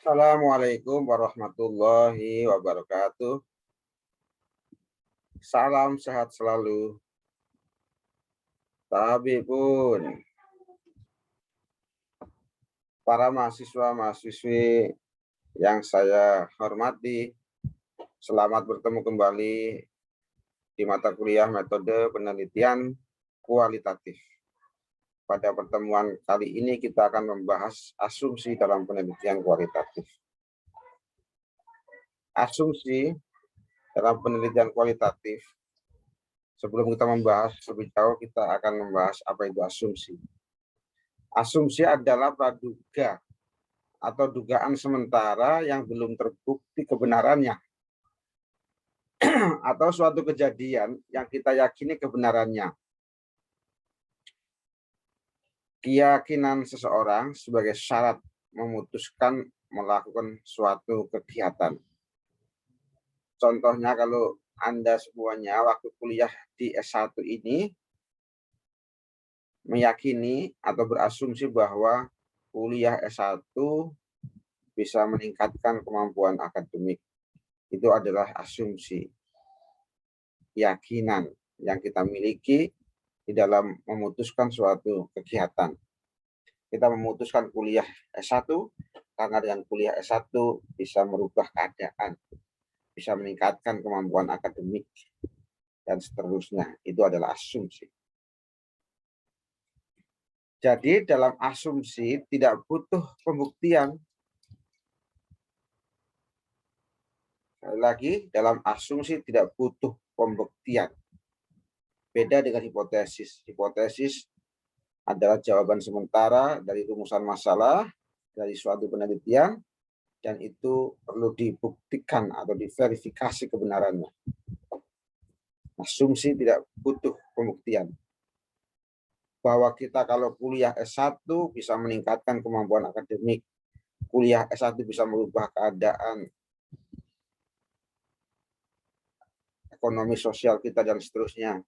Assalamualaikum warahmatullahi wabarakatuh. Salam sehat selalu. Tapi pun para mahasiswa-mahasiswi yang saya hormati, selamat bertemu kembali di mata kuliah metode penelitian kualitatif. Pada pertemuan kali ini kita akan membahas asumsi dalam penelitian kualitatif. Asumsi dalam penelitian kualitatif, sebelum kita membahas lebih jauh, kita akan membahas apa itu asumsi. Asumsi adalah praduga atau dugaan sementara yang belum terbukti kebenarannya atau suatu kejadian yang kita yakini kebenarannya. Keyakinan seseorang sebagai syarat memutuskan melakukan suatu kegiatan. Contohnya kalau Anda semuanya waktu kuliah di S1 ini meyakini atau berasumsi bahwa kuliah S1 bisa meningkatkan kemampuan akademik. Itu adalah asumsi, keyakinan yang kita miliki di dalam memutuskan suatu kegiatan. Kita memutuskan kuliah S1 karena dengan kuliah S1 bisa merubah keadaan, bisa meningkatkan kemampuan akademik, dan seterusnya. Itu adalah asumsi. Jadi dalam asumsi tidak butuh pembuktian. Sekali lagi, dalam asumsi tidak butuh pembuktian. Beda dengan hipotesis. Hipotesis adalah jawaban sementara dari rumusan masalah, dari suatu penelitian, dan itu perlu dibuktikan atau diverifikasi kebenarannya. Asumsi tidak butuh pembuktian. Bahwa kita kalau kuliah S1 bisa meningkatkan kemampuan akademik, kuliah S1 bisa merubah keadaan ekonomi sosial kita dan seterusnya.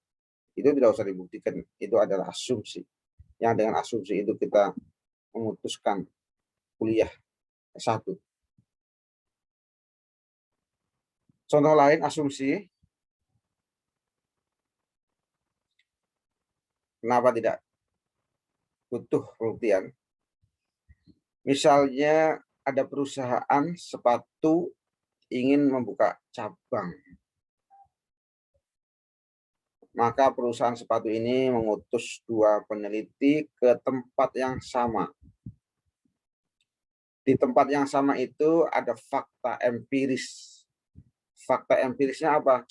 Itu tidak usah dibuktikan, itu adalah asumsi. Yang dengan asumsi itu kita memutuskan kuliah S1. Contoh lain asumsi, kenapa tidak butuh pembuktian? Misalnya ada perusahaan sepatu ingin membuka cabang. Maka perusahaan sepatu ini mengutus 2 peneliti ke tempat yang sama. Di tempat yang sama itu ada fakta empiris. Fakta empirisnya apa?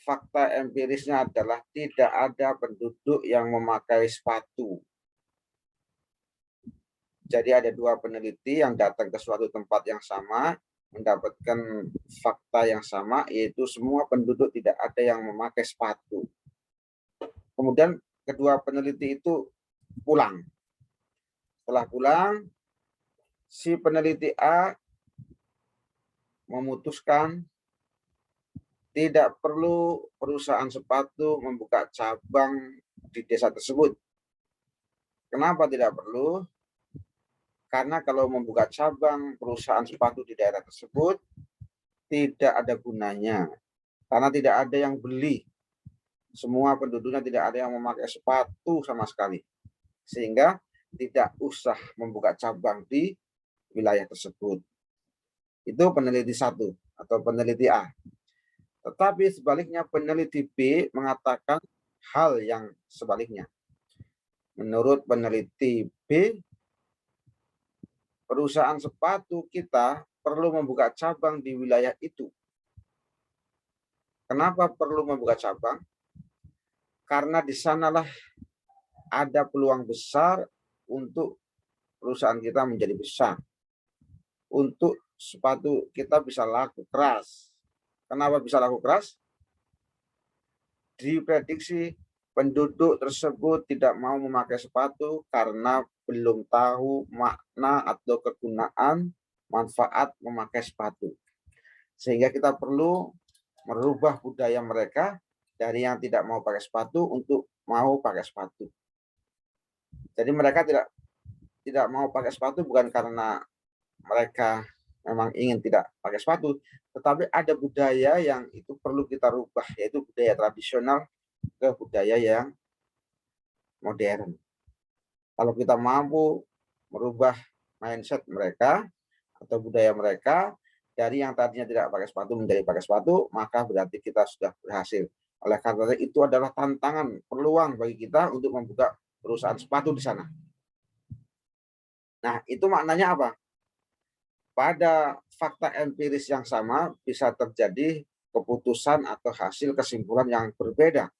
Fakta empirisnya adalah tidak ada penduduk yang memakai sepatu. Jadi ada 2 peneliti yang datang ke suatu tempat yang sama, mendapatkan fakta yang sama, yaitu semua penduduk tidak ada yang memakai sepatu. Kemudian kedua peneliti itu pulang. Setelah pulang, si peneliti A memutuskan tidak perlu perusahaan sepatu membuka cabang di desa tersebut. Kenapa tidak perlu? Karena kalau membuka cabang perusahaan sepatu di daerah tersebut tidak ada gunanya. Karena tidak ada yang beli. Semua penduduknya tidak ada yang memakai sepatu sama sekali. Sehingga tidak usah membuka cabang di wilayah tersebut. Itu peneliti 1 atau peneliti A. Tetapi sebaliknya peneliti B mengatakan hal yang sebaliknya. Menurut peneliti B, perusahaan sepatu kita perlu membuka cabang di wilayah itu. Kenapa perlu membuka cabang? Karena di sanalah ada peluang besar untuk perusahaan kita menjadi besar. Untuk sepatu kita bisa laku keras. Kenapa bisa laku keras? Diprediksi penduduk tersebut tidak mau memakai sepatu karena belum tahu makna atau kegunaan manfaat memakai sepatu. Sehingga kita perlu merubah budaya mereka dari yang tidak mau pakai sepatu untuk mau pakai sepatu. Jadi mereka tidak mau pakai sepatu bukan karena mereka memang ingin tidak pakai sepatu, tetapi ada budaya yang itu perlu kita rubah, yaitu budaya tradisional ke budaya yang modern. Kalau kita mampu merubah mindset mereka atau budaya mereka dari yang tadinya tidak pakai sepatu menjadi pakai sepatu, maka berarti kita sudah berhasil. Oleh karena itu adalah tantangan, peluang bagi kita untuk membuka perusahaan sepatu di sana. Nah, itu maknanya apa? Pada fakta empiris yang sama bisa terjadi keputusan atau hasil kesimpulan yang berbeda.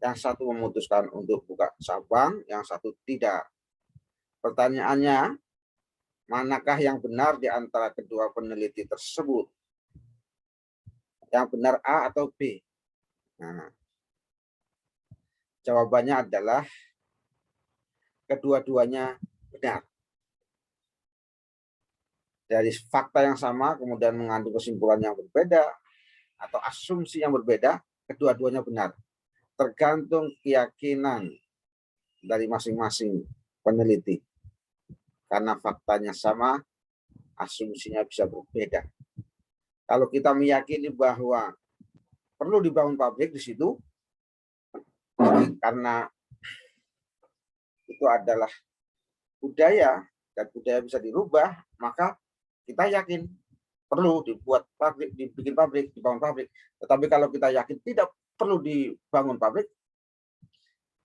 Yang satu memutuskan untuk buka cabang, yang satu tidak. Pertanyaannya, manakah yang benar di antara kedua peneliti tersebut? Yang benar A atau B? Nah, jawabannya adalah kedua-duanya benar. Dari fakta yang sama kemudian mengandung kesimpulan yang berbeda atau asumsi yang berbeda, kedua-duanya benar. Tergantung keyakinan dari masing-masing peneliti. Karena faktanya sama, asumsinya bisa berbeda. Kalau kita meyakini bahwa perlu dibangun pabrik di situ, karena itu adalah budaya dan budaya bisa dirubah, maka kita yakin perlu dibuat pabrik, dibikin pabrik, dibangun pabrik. Tetapi kalau kita yakin tidak perlu dibangun pabrik,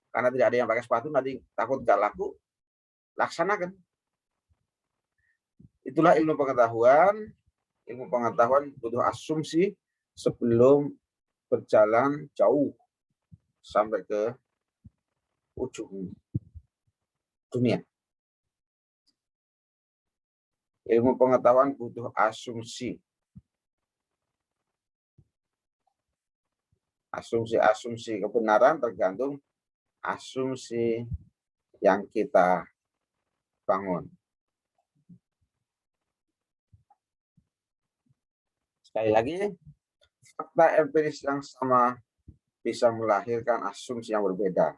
karena tidak ada yang pakai sepatu, nanti takut nggak laku, laksanakan. Itulah ilmu pengetahuan. Ilmu pengetahuan butuh asumsi sebelum berjalan jauh sampai ke ujung dunia. Ilmu pengetahuan butuh asumsi. Asumsi-asumsi kebenaran tergantung asumsi yang kita bangun. Sekali lagi, fakta empiris yang sama bisa melahirkan asumsi yang berbeda.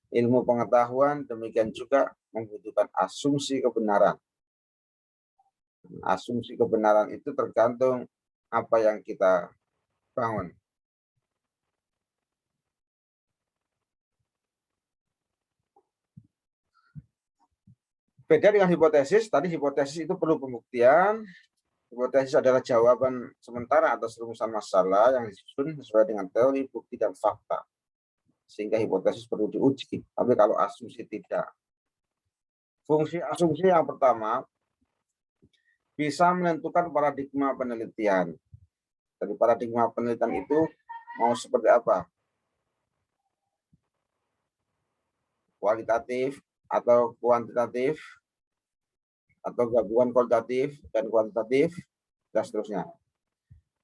Ilmu pengetahuan demikian juga membutuhkan asumsi kebenaran. Asumsi kebenaran itu tergantung apa yang kita bangun. Beda dengan hipotesis, tadi hipotesis itu perlu pembuktian. Hipotesis adalah jawaban sementara atas rumusan masalah yang disusun sesuai dengan teori, bukti, dan fakta. Sehingga hipotesis perlu diuji. Tapi kalau asumsi tidak. Fungsi asumsi yang pertama, bisa menentukan paradigma penelitian. Jadi paradigma penelitian itu mau seperti apa? Kualitatif atau kuantitatif, atau gabungan kualitatif dan kuantitatif, dan seterusnya.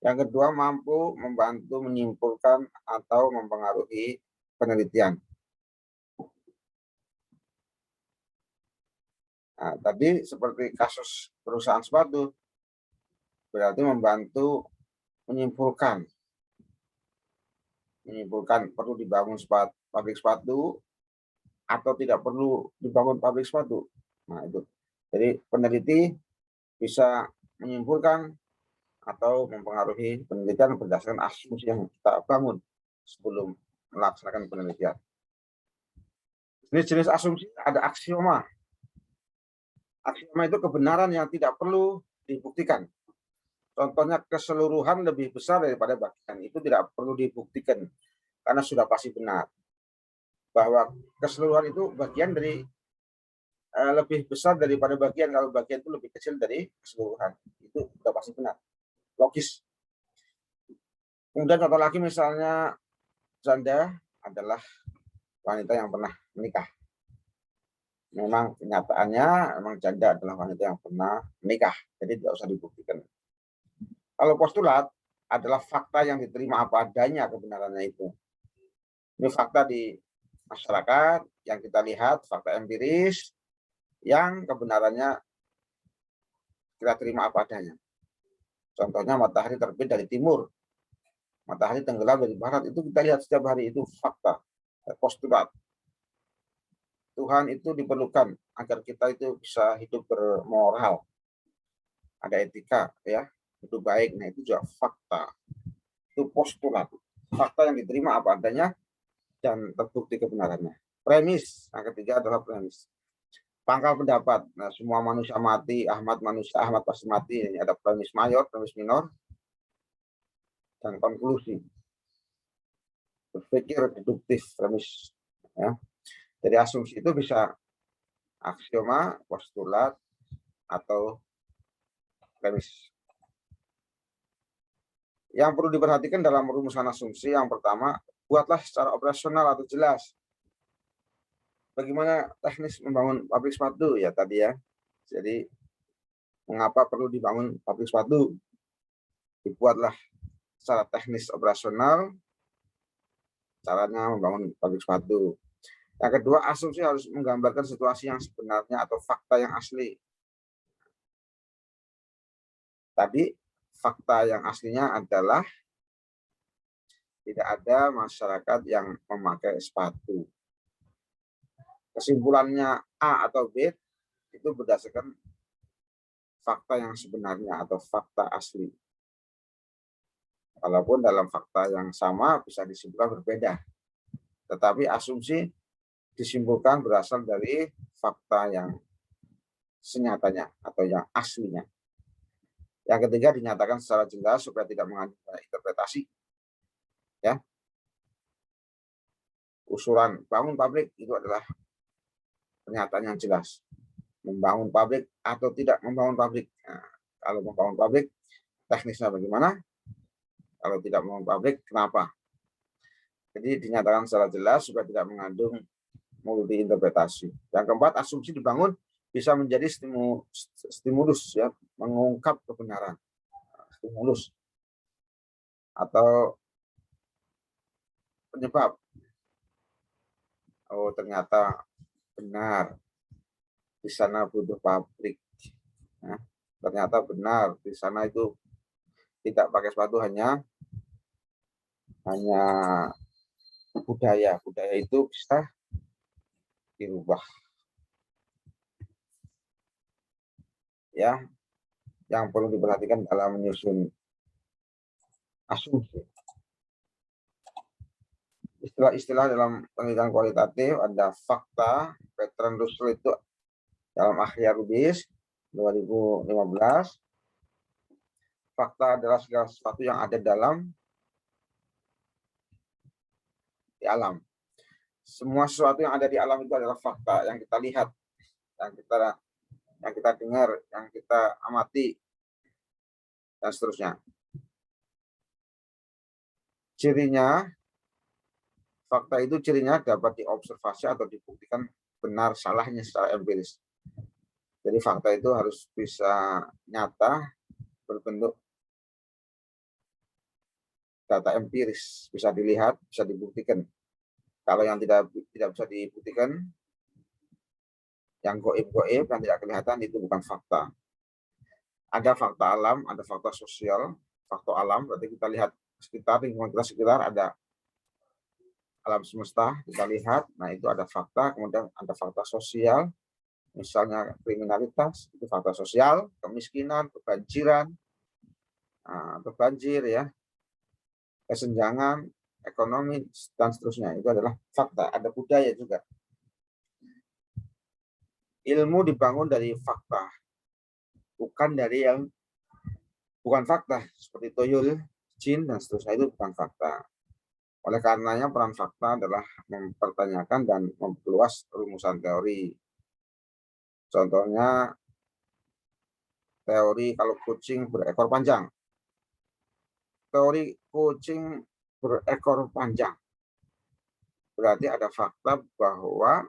Yang kedua, mampu membantu menyimpulkan atau mempengaruhi penelitian. Nah, tadi seperti kasus perusahaan sepatu, berarti membantu menyimpulkan perlu dibangun pabrik sepatu atau tidak perlu dibangun pabrik sepatu. Nah, itu. Jadi peneliti bisa menyimpulkan atau mempengaruhi penelitian berdasarkan asumsi yang kita bangun sebelum melaksanakan penelitian. Jenis-jenis asumsi ada aksioma. Aksioma itu kebenaran yang tidak perlu dibuktikan. Contohnya keseluruhan lebih besar daripada bagian, itu tidak perlu dibuktikan karena sudah pasti benar. Bahwa keseluruhan itu bagian dari lebih besar daripada bagian, kalau bagian itu lebih kecil dari keseluruhan, itu sudah pasti benar, logis. Kemudian contoh lagi misalnya janda adalah wanita yang pernah menikah. Memang kenyataannya memang janda adalah wanita yang pernah menikah, jadi tidak usah dibuktikan. Kalau postulat adalah fakta yang diterima apa adanya kebenarannya itu. Ini fakta di masyarakat yang kita lihat, fakta empiris yang kebenarannya kita terima apa adanya. Contohnya matahari terbit dari timur, matahari tenggelam dari barat, itu kita lihat setiap hari, itu fakta, postulat. Tuhan itu diperlukan agar kita itu bisa hidup bermoral, ada etika, ya, hidup baik. Nah, itu juga fakta, itu postulat, fakta yang diterima apa adanya dan terbukti kebenarannya. Premis, yang ketiga adalah premis. Pangkal pendapat. Nah, semua manusia mati, Ahmad manusia, Ahmad pasti mati. Ini ada premis mayor, premis minor, dan konklusi. Berpikir deduktif, premis. Ya. Jadi asumsi itu bisa aksioma, postulat, atau premis. Yang perlu diperhatikan dalam merumuskan asumsi, yang pertama, buatlah secara operasional atau jelas. Bagaimana teknis membangun pabrik sepatu? Ya tadi ya. Jadi, mengapa perlu dibangun pabrik sepatu? Dibuatlah secara teknis operasional, caranya membangun pabrik sepatu. Yang kedua, asumsi harus menggambarkan situasi yang sebenarnya atau fakta yang asli. Tadi, fakta yang aslinya adalah tidak ada masyarakat yang memakai sepatu. Kesimpulannya A atau B itu berdasarkan fakta yang sebenarnya atau fakta asli. Walaupun dalam fakta yang sama bisa disimpulkan berbeda. Tetapi asumsi disimpulkan berasal dari fakta yang senyatanya atau yang aslinya. Yang ketiga, dinyatakan secara jelas supaya tidak mengandung interpretasi. Ya. Usulan bangun pabrik itu adalah pernyataan yang jelas. Membangun pabrik atau tidak membangun pabrik. Nah, kalau membangun pabrik, teknisnya bagaimana? Kalau tidak membangun pabrik, kenapa? Jadi dinyatakan secara jelas supaya tidak mengandung multi interpretasi. Yang keempat, asumsi dibangun bisa menjadi stimulus, ya, mengungkap kebenaran, stimulus atau penyebab. Oh, ternyata benar di sana butuh pabrik. Nah, ternyata benar di sana itu tidak pakai sepatu hanya budaya itu bisa dirubah. Ya, yang perlu diperhatikan dalam menyusun asumsi. Istilah-istilah dalam penelitian kualitatif ada fakta. Bertrand Russell itu dalam Akhir Rubis 2015. Fakta adalah segala sesuatu yang ada di alam. Semua sesuatu yang ada di alam itu adalah fakta yang kita lihat, yang kita dengar, yang kita amati, dan seterusnya. Cirinya, fakta itu cirinya dapat diobservasi atau dibuktikan benar salahnya secara empiris. Jadi fakta itu harus bisa nyata, berbentuk data empiris, bisa dilihat, bisa dibuktikan. Kalau yang tidak bisa dibuktikan, yang goib-goib, yang tidak kelihatan, itu bukan fakta. Ada fakta alam, ada fakta sosial. Fakta alam berarti kita lihat sekitar, lingkungan kita sekitar, ada alam semesta, kita lihat, nah itu ada fakta. Kemudian ada fakta sosial, misalnya kriminalitas, itu fakta sosial, kemiskinan, kebanjiran, banjir, ya, kesenjangan, ekonomi, dan seterusnya. Itu adalah fakta. Ada budaya juga. Ilmu dibangun dari fakta, bukan fakta seperti toyol, jin, dan seterusnya. Itu bukan fakta. Oleh karenanya peran fakta adalah mempertanyakan dan memperluas rumusan teori. Contohnya teori kalau kucing berekor panjang. Teori kucing berekor panjang berarti ada fakta bahwa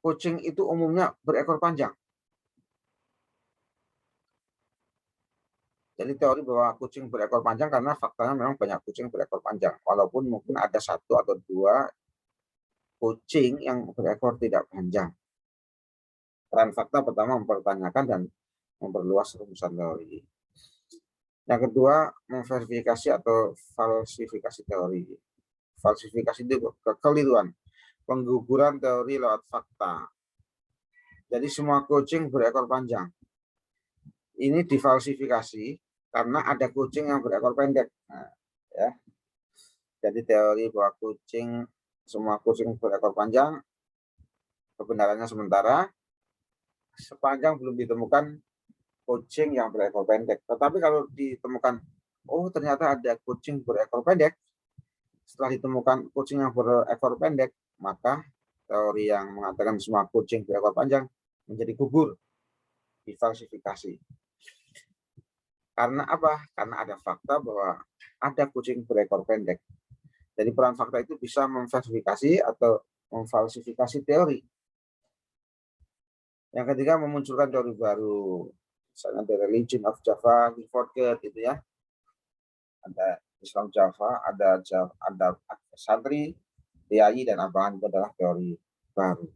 kucing itu umumnya berekor panjang. Jadi teori bahwa kucing berekor panjang karena faktanya memang banyak kucing berekor panjang. Walaupun mungkin ada satu atau dua kucing yang berekor tidak panjang. Peran fakta pertama mempertanyakan dan memperluas rumusan teori. Yang kedua, memverifikasi atau falsifikasi teori. Falsifikasi itu kekeliruan, pengguguran teori lewat fakta. Jadi semua kucing berekor panjang. Ini difalsifikasi karena ada kucing yang berekor pendek. Nah, ya. Jadi teori bahwa semua kucing berekor panjang, kebenarannya sementara, sepanjang belum ditemukan kucing yang berekor pendek. Tetapi kalau ditemukan, oh ternyata ada kucing berekor pendek, setelah ditemukan kucing yang berekor pendek, maka teori yang mengatakan semua kucing berekor panjang menjadi gugur, difalsifikasi. Karena apa? Karena ada fakta bahwa ada kucing berekor pendek. Jadi peran fakta itu bisa memverifikasi atau memfalsifikasi teori. Yang ketiga, memunculkan teori baru. Misalnya The Religion of Java, Forget gitu ya. Ada Islam Java, ada Santri, DAI, dan Abangan, itu adalah teori baru.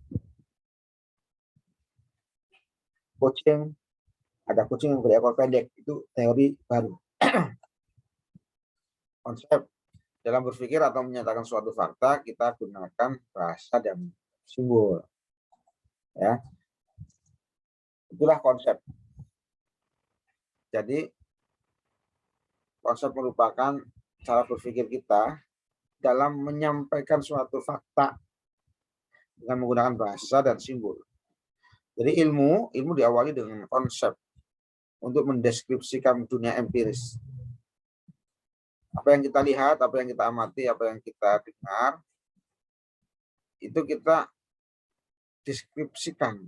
Ada kucing yang berekor pendek, itu teori baru. Konsep dalam berpikir atau menyatakan suatu fakta, kita gunakan bahasa dan simbol. Ya. Itulah konsep. Jadi, konsep merupakan cara berpikir kita dalam menyampaikan suatu fakta dengan menggunakan bahasa dan simbol. Jadi ilmu diawali dengan konsep untuk mendeskripsikan dunia empiris. Apa yang kita lihat, apa yang kita amati, apa yang kita dengar, itu kita deskripsikan.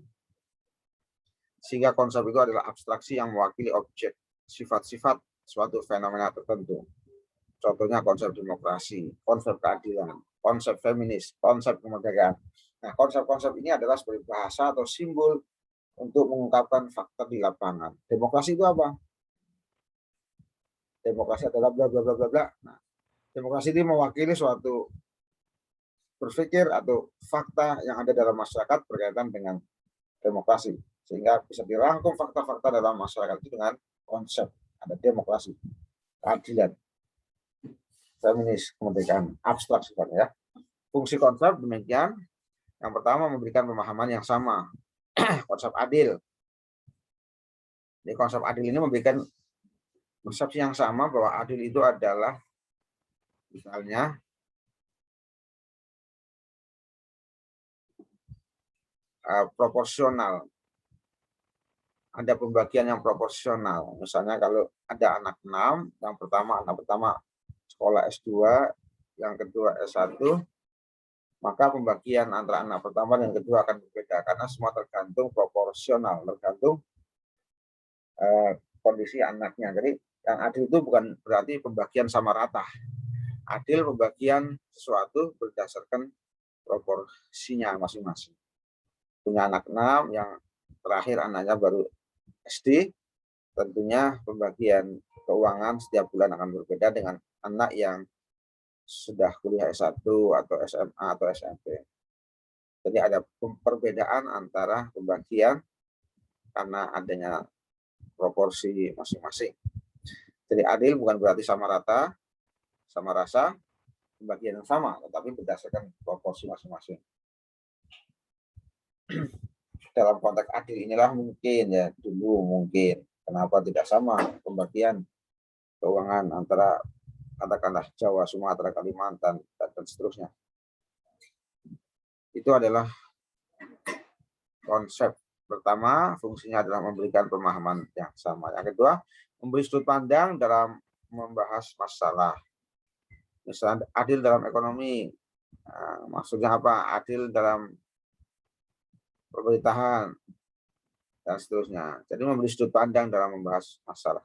Sehingga konsep itu adalah abstraksi yang mewakili objek, sifat-sifat suatu fenomena tertentu. Contohnya konsep demokrasi, konsep keadilan, konsep feminis, konsep kemerdekaan. Nah, konsep-konsep ini adalah sebagai bahasa atau simbol untuk mengungkapkan fakta di lapangan. Demokrasi itu apa? Demokrasi adalah bla bla bla bla bla. Nah, demokrasi ini mewakili suatu berpikir atau fakta yang ada dalam masyarakat berkaitan dengan demokrasi. Sehingga bisa dirangkum fakta-fakta dalam masyarakat itu dengan konsep. Ada demokrasi, keadilan, feminis, kemerdekaan, abstrak sifatnya ya. Fungsi konsep demikian. Yang pertama, memberikan pemahaman yang sama. Konsep adil. Jadi konsep adil ini memberikan persepsi yang sama bahwa adil itu adalah misalnya proporsional. Ada pembagian yang proporsional. Misalnya kalau ada anak 6, anak pertama sekolah S2, yang kedua S1, maka pembagian antara anak pertama dan kedua akan berbeda karena semua tergantung proporsional, tergantung kondisi anaknya. Jadi yang adil itu bukan berarti pembagian sama rata. Adil pembagian sesuatu berdasarkan proporsinya masing-masing. Punya anak 6, yang terakhir anaknya baru SD, tentunya pembagian keuangan setiap bulan akan berbeda dengan anak yang sudah kuliah S1 atau SMA atau SMP. Jadi ada perbedaan antara pembagian karena adanya proporsi masing-masing. Jadi adil bukan berarti sama rata, sama rasa, pembagian yang sama, tetapi berdasarkan proporsi masing-masing. Dalam konteks adil inilah mungkin ya, dulu mungkin, kenapa tidak sama pembagian keuangan antara katakanlah Jawa, Sumatera, Kalimantan, dan seterusnya. Itu adalah konsep pertama, fungsinya adalah memberikan pemahaman yang sama. Yang kedua, memberi sudut pandang dalam membahas masalah. Misalnya adil dalam ekonomi, maksudnya apa? Adil dalam pemerintahan, dan seterusnya. Jadi memberi sudut pandang dalam membahas masalah.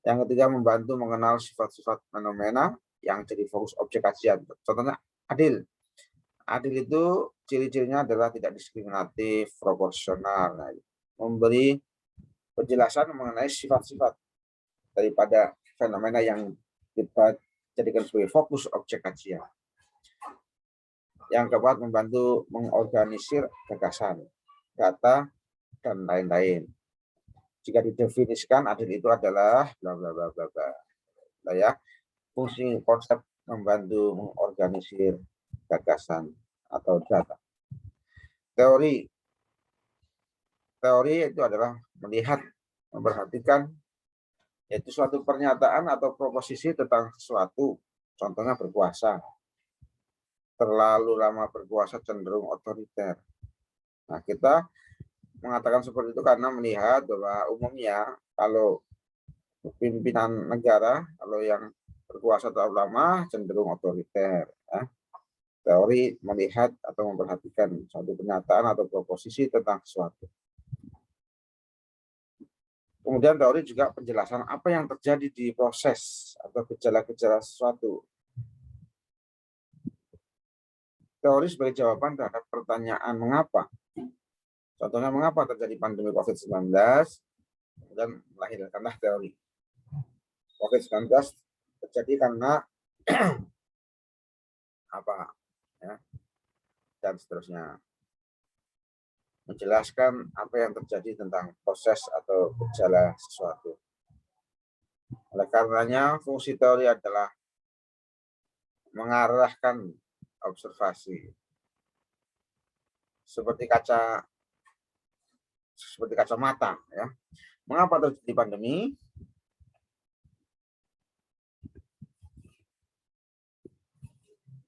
Yang ketiga, membantu mengenal sifat-sifat fenomena yang jadi fokus objek kajian. Contohnya adil. Adil itu ciri-cirinya adalah tidak diskriminatif, proporsional. Nah, memberi penjelasan mengenai sifat-sifat daripada fenomena yang kita jadikan sebagai fokus objek kajian. Yang keempat, membantu mengorganisir gagasan, data, dan lain-lain. Jika didefinisikan adil itu adalah bla bla bla bla bla. Nah, ya, fungsi konsep membantu mengorganisir gagasan atau data. Teori itu adalah melihat, memperhatikan, yaitu suatu pernyataan atau proposisi tentang sesuatu, contohnya berkuasa. Terlalu lama berkuasa cenderung otoriter. Nah, kita mengatakan seperti itu karena melihat bahwa umumnya kalau pimpinan negara, kalau yang berkuasa terlalu lama cenderung otoriter. Ya. Teori melihat atau memperhatikan suatu pernyataan atau proposisi tentang sesuatu. Kemudian teori juga penjelasan apa yang terjadi di proses atau gejala-gejala sesuatu. Teori sebagai jawaban terhadap pertanyaan mengapa. Contohnya mengapa terjadi pandemi COVID-19, dan melahirkanlah teori. COVID-19 terjadi karena apa, ya, dan seterusnya. Menjelaskan apa yang terjadi tentang proses atau gejala sesuatu. Oleh karenanya, fungsi teori adalah mengarahkan observasi seperti kacamata, ya. Mengapa terjadi pandemi?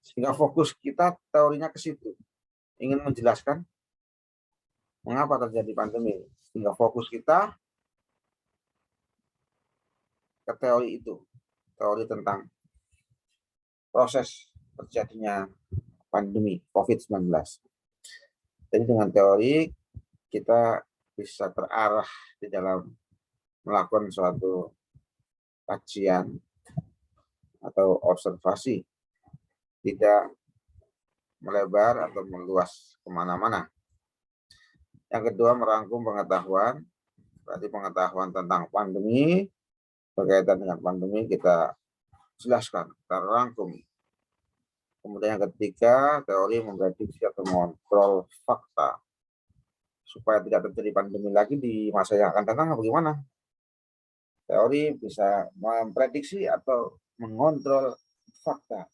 Sehingga fokus kita teorinya ke situ, ingin menjelaskan mengapa terjadi pandemi, sehingga fokus kita ke teori itu, teori tentang proses terjadinya pandemi COVID-19. Jadi dengan teori kita bisa terarah di dalam melakukan suatu kajian atau observasi, tidak melebar atau meluas kemana-mana. Yang kedua, merangkum pengetahuan, berarti pengetahuan tentang pandemi, berkaitan dengan pandemi kita jelaskan, kita rangkum. Kemudian yang ketiga, teori memprediksi atau mengontrol fakta supaya tidak terjadi pandemi lagi di masa yang akan datang. Bagaimana? Teori bisa memprediksi atau mengontrol fakta.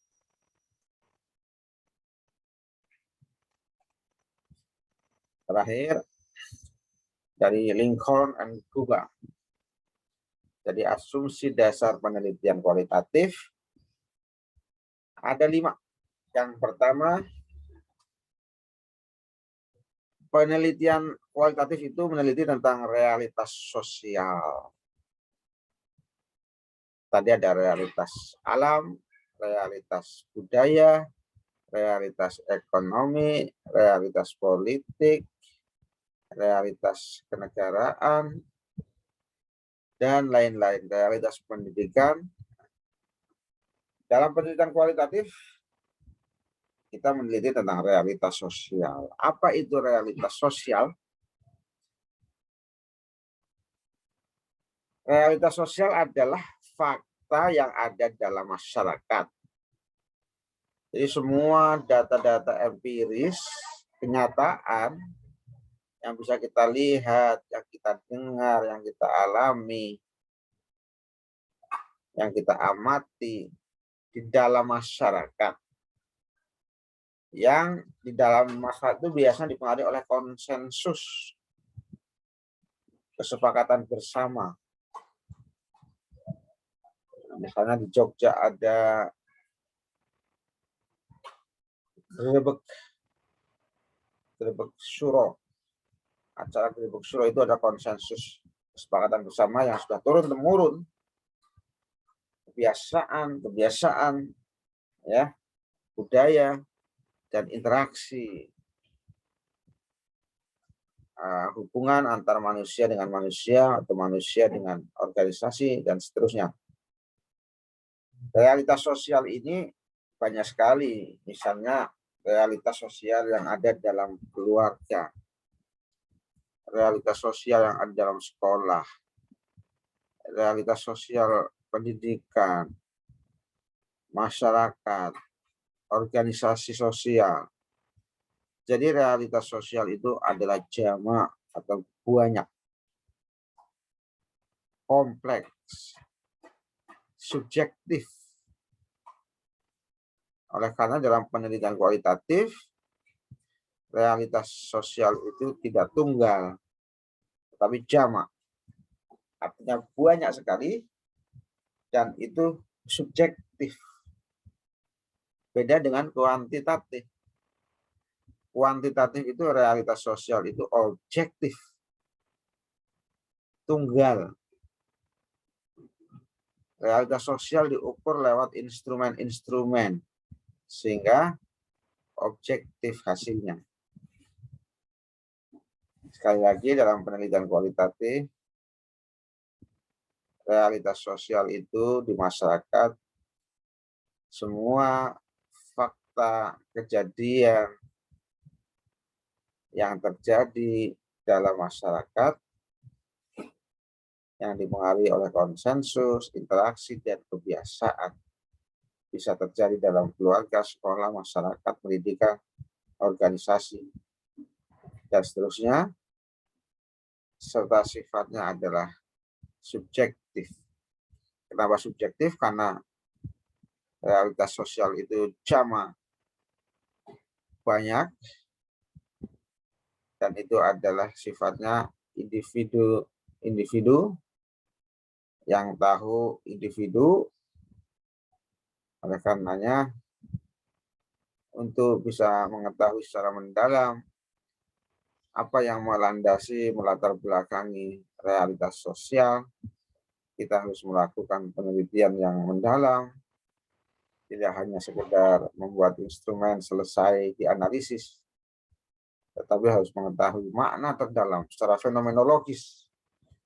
Terakhir, dari Lincoln and Kuga. Jadi asumsi dasar penelitian kualitatif ada 5. Yang pertama, penelitian kualitatif itu meneliti tentang realitas sosial. Tadi ada realitas alam, realitas budaya, realitas ekonomi, realitas politik, realitas kenegaraan, dan lain-lain, realitas pendidikan. Dalam penelitian kualitatif, kita meneliti tentang realitas sosial. Apa itu realitas sosial? Realitas sosial adalah fakta yang ada dalam masyarakat. Jadi semua data-data empiris, kenyataan yang bisa kita lihat, yang kita dengar, yang kita alami, yang kita amati di dalam masyarakat. Yang di dalam masyarakat itu biasanya dipengaruhi oleh konsensus, kesepakatan bersama. Misalnya di Jogja ada Grebek Suro. Acara Grebek Suro itu ada konsensus, kesepakatan bersama yang sudah turun-temurun. Kebiasaan, ya, budaya, dan interaksi hubungan antar manusia dengan manusia atau manusia dengan organisasi dan seterusnya. Realitas sosial ini banyak sekali, misalnya realitas sosial yang ada dalam keluarga, realitas sosial yang ada dalam sekolah, realitas sosial pendidikan, masyarakat, organisasi sosial. Jadi realitas sosial itu adalah jamak atau banyak, kompleks, subjektif, Oleh karena dalam penelitian kualitatif, realitas sosial itu tidak tunggal, tetapi jamak. Artinya banyak sekali dan itu subjektif. Beda dengan kuantitatif. Kuantitatif itu realitas sosial itu objektif, tunggal. Realitas sosial diukur lewat instrumen-instrumen sehingga objektif hasilnya. Sekali lagi, dalam penelitian kualitatif, realitas sosial itu di masyarakat, semua fakta kejadian yang terjadi dalam masyarakat yang dipengaruhi oleh konsensus, interaksi, dan kebiasaan bisa terjadi dalam keluarga, sekolah, masyarakat, pendidikan, organisasi, dan seterusnya, serta sifatnya adalah subjektif. Kenapa subjektif? Karena realitas sosial itu jamak, banyak, dan itu adalah sifatnya individu yang tahu individu. Oleh karenanya, untuk bisa mengetahui secara mendalam apa yang melandasi, melatar belakangi realitas sosial, kita harus melakukan penelitian yang mendalam, tidak hanya sekedar membuat instrumen selesai dianalisis, tetapi harus mengetahui makna terdalam secara fenomenologis,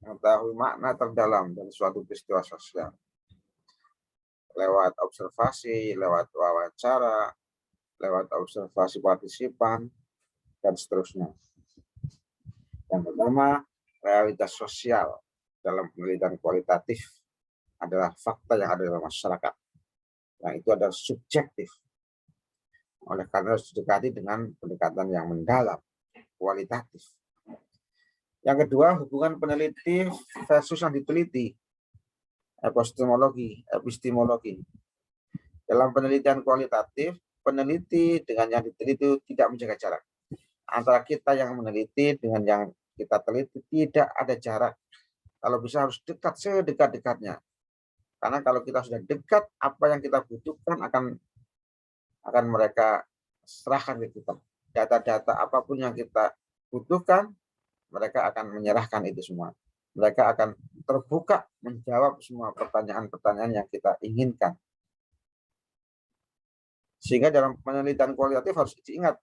mengetahui makna terdalam dari suatu peristiwa sosial lewat observasi, lewat wawancara, lewat observasi partisipan, dan seterusnya. Yang pertama, realitas sosial dalam penelitian kualitatif adalah fakta yang ada dalam masyarakat. Yang itu adalah subjektif. Oleh karena harus didekati dengan pendekatan yang mendalam, kualitatif. Yang kedua, hubungan peneliti versus yang diteliti. Epistemologi. Dalam penelitian kualitatif, peneliti dengan yang diteliti tidak menjaga jarak. Antara kita yang meneliti dengan yang kita teliti tidak ada jarak. Kalau bisa harus dekat, sedekat-dekatnya. Karena kalau kita sudah dekat, apa yang kita butuhkan akan mereka serahkan ke kita. Data-data apapun yang kita butuhkan, mereka akan menyerahkan itu semua. Mereka akan terbuka menjawab semua pertanyaan-pertanyaan yang kita inginkan. Sehingga dalam penelitian kualitatif harus diingat,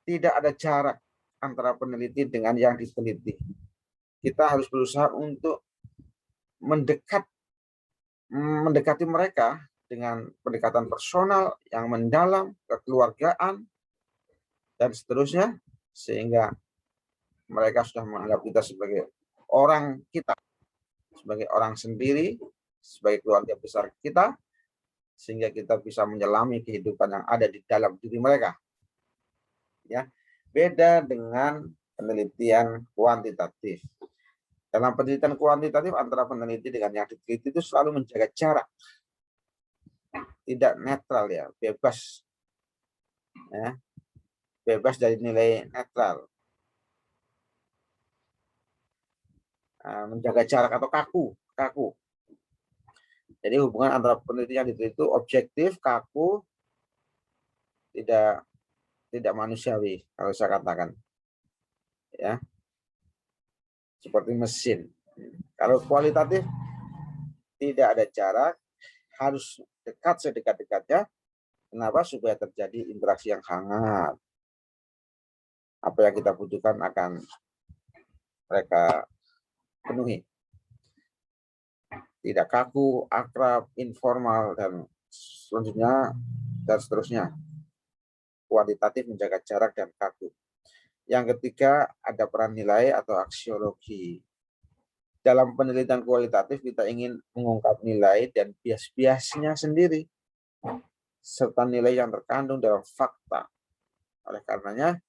tidak ada jarak antara peneliti dengan yang diteliti. Kita harus berusaha untuk mendekati mereka dengan pendekatan personal yang mendalam, kekeluargaan, dan seterusnya, sehingga mereka sudah menganggap kita sebagai orang kita, sebagai orang sendiri, sebagai keluarga besar kita, sehingga kita bisa menyelami kehidupan yang ada di dalam diri mereka. Ya, beda dengan penelitian kuantitatif. Dalam penelitian kuantitatif, antara peneliti dengan yang diteliti itu selalu menjaga jarak, tidak netral, ya, bebas, ya, bebas dari nilai netral, menjaga jarak atau kaku. Jadi hubungan antara peneliti yang diteliti itu objektif, kaku, tidak manusiawi, kalau saya katakan, ya, seperti mesin. Kalau kualitatif tidak ada jarak, harus dekat, sedekat-dekatnya. Kenapa? Supaya terjadi interaksi yang hangat. Apa yang kita butuhkan akan mereka penuhi. Tidak kaku, akrab, informal, dan seterusnya. Kuantitatif menjaga jarak dan kaku. Yang ketiga, ada peran nilai atau aksiologi. Dalam penelitian kualitatif, kita ingin mengungkap nilai dan bias-biasnya sendiri, serta nilai yang terkandung dalam fakta. Oleh karenanya,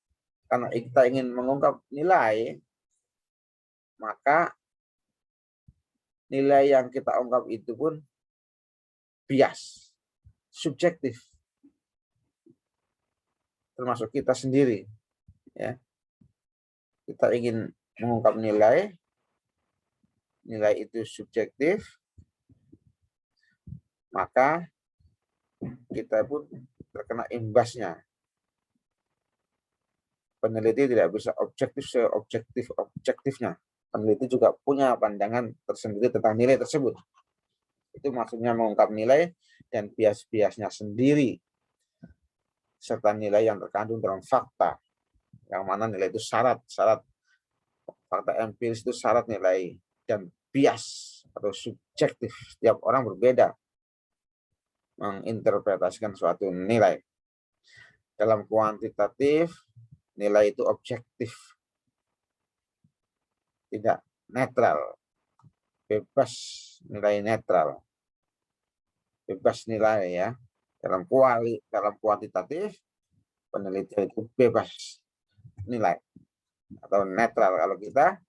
karena kita ingin mengungkap nilai, maka nilai yang kita ungkap itu pun bias, subjektif. termasuk kita sendiri. Ya. Kita ingin mengungkap nilai itu subjektif, maka kita pun terkena imbasnya. Peneliti tidak bisa objektif seobjektifnya. Peneliti juga punya pandangan tersendiri tentang nilai tersebut. Itu maksudnya mengungkap nilai dan bias-biasnya sendiri, serta nilai yang terkandung dalam fakta, yang mana nilai itu syarat fakta empiris itu syarat nilai, dan bias atau subjektif, setiap orang berbeda menginterpretasikan suatu nilai. Dalam kuantitatif, nilai itu objektif, tidak netral, bebas nilai netral, bebas nilai ya. Dalam kuantitatif, penelitian itu bebas nilai atau netral. Kalau kita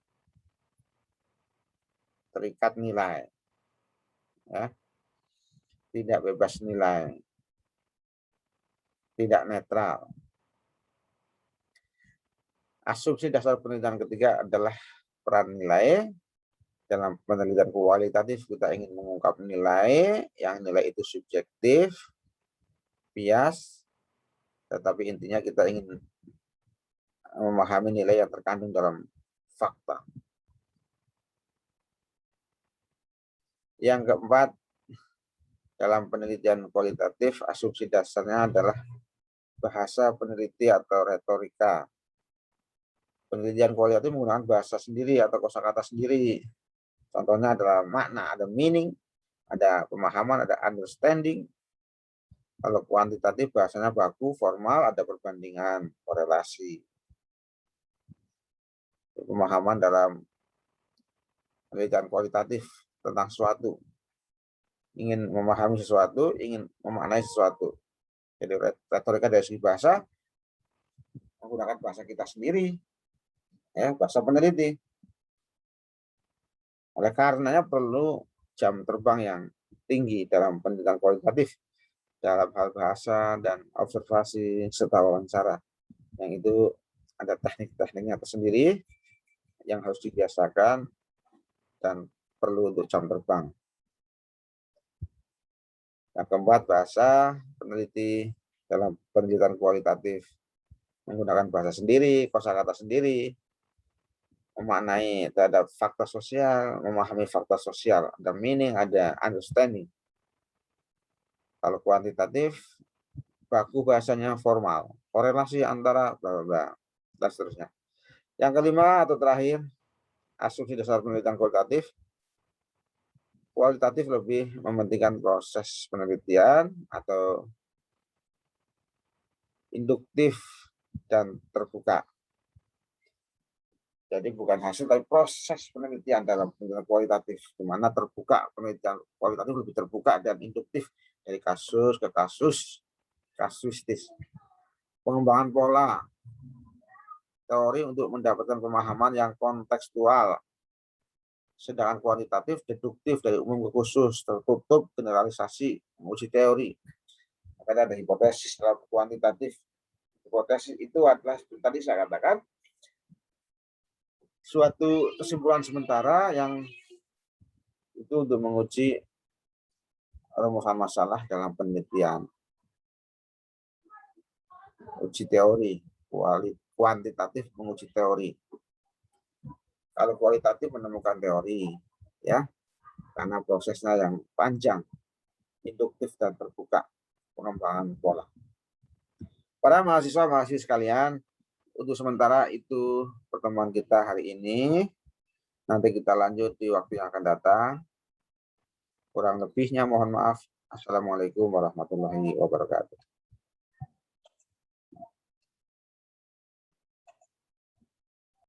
terikat nilai, ya, tidak bebas nilai, tidak netral. Asumsi dasar penelitian ketiga adalah peran nilai. Dalam penelitian kualitatif kita ingin mengungkap nilai, yang nilai itu subjektif, bias, tetapi intinya kita ingin memahami nilai yang terkandung dalam fakta. Yang keempat, dalam penelitian kualitatif, asumsi dasarnya adalah bahasa peneliti atau retorika. Penelitian kualitatif menggunakan bahasa sendiri atau kosakata sendiri. Contohnya adalah makna, ada meaning, ada pemahaman, ada understanding. Kalau kuantitatif bahasanya baku, formal, ada perbandingan, korelasi. Pemahaman dalam penelitian kualitatif tentang sesuatu. Ingin memahami sesuatu, ingin memaknai sesuatu. Jadi retorika dari segi bahasa, menggunakan bahasa kita sendiri, ya, bahasa peneliti. Oleh karenanya perlu jam terbang yang tinggi dalam penelitian kualitatif, dalam hal bahasa dan observasi serta wawancara. Yang itu ada teknik-tekniknya tersendiri yang harus dibiasakan dan perlu untuk jam terbang. Yang keempat, bahasa peneliti dalam penelitian kualitatif menggunakan bahasa sendiri, kosakata sendiri, memaknai terhadap fakta sosial, memahami fakta sosial, ada meaning, ada understanding. Kalau kuantitatif, baku bahasanya formal, korelasi antara bla bla bla, dan seterusnya. Yang kelima atau terakhir, asumsi dasar penelitian kualitatif lebih mementingkan proses penelitian atau induktif dan terbuka. Jadi bukan hasil tapi proses penelitian dalam penelitian kualitatif, di mana terbuka, penelitian kualitatif lebih terbuka dan induktif dari kasus ke kasus, kasuistis. Pengembangan pola teori untuk mendapatkan pemahaman yang kontekstual. Sedangkan kuantitatif deduktif dari umum ke khusus, tertutup, generalisasi, menguji teori. Makanya ada hipotesis dalam kuantitatif. Hipotesis itu adalah tadi saya katakan suatu kesimpulan sementara yang itu untuk menguji rumusan masalah dalam penelitian. Uji teori, kuantitatif menguji teori. Kalau kualitatif menemukan teori, ya, karena prosesnya yang panjang, induktif dan terbuka, pengembangan pola. Para mahasiswa sekalian, untuk sementara itu pertemuan kita hari ini. Nanti kita lanjut di waktu yang akan datang. Kurang lebihnya mohon maaf. Assalamualaikum warahmatullahi wabarakatuh.